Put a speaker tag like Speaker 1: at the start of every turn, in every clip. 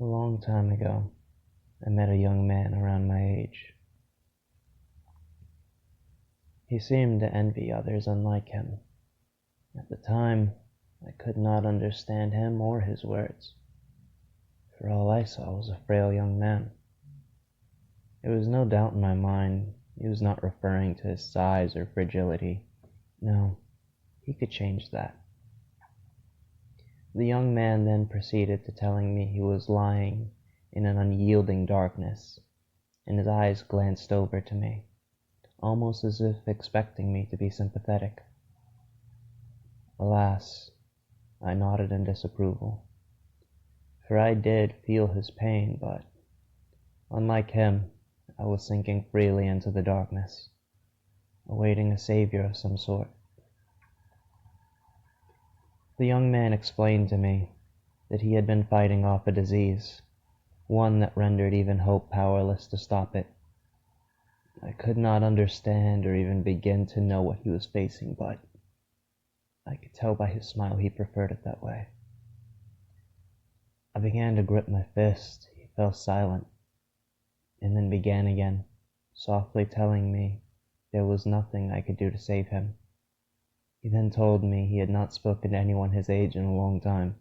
Speaker 1: A long time ago, I met a young man around my age. He seemed to envy others unlike him. At the time, I could not understand him or his words, for all I saw was a frail young man. There was no doubt in my mind he was not referring to his size or fragility. No, he could change that. The young man then proceeded to telling me he was lying in an unyielding darkness, and his eyes glanced over to me, almost as if expecting me to be sympathetic. Alas, I nodded in disapproval, for I did feel his pain, but, unlike him, I was sinking freely into the darkness, awaiting a savior of some sort. The young man explained to me that he had been fighting off a disease, one that rendered even hope powerless to stop it. I could not understand or even begin to know what he was facing, but I could tell by his smile he preferred it that way. I began to grip my fist. He fell silent, and then began again, softly telling me there was nothing I could do to save him. He then told me he had not spoken to anyone his age in a long time.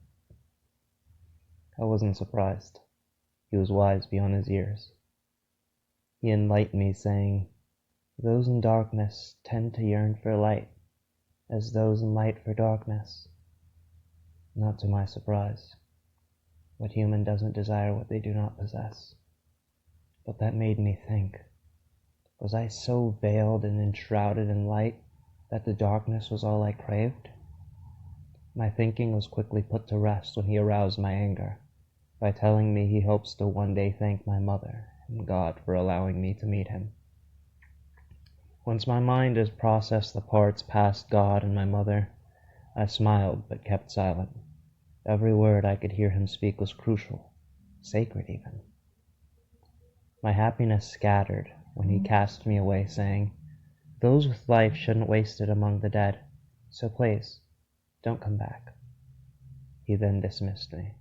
Speaker 1: I wasn't surprised. He was wise beyond his years. He enlightened me, saying, "Those in darkness tend to yearn for light, as those in light for darkness." Not to my surprise. What human doesn't desire what they do not possess? But that made me think. Was I so veiled and enshrouded in light that the darkness was all I craved? My thinking was quickly put to rest when he aroused my anger by telling me he hopes to one day thank my mother and God for allowing me to meet him. Once my mind has processed the parts past God and my mother, I smiled but kept silent. Every word I could hear him speak was crucial, sacred even. My happiness scattered when he cast me away, saying, "Those with life shouldn't waste it among the dead, so please, don't come back." He then dismissed me.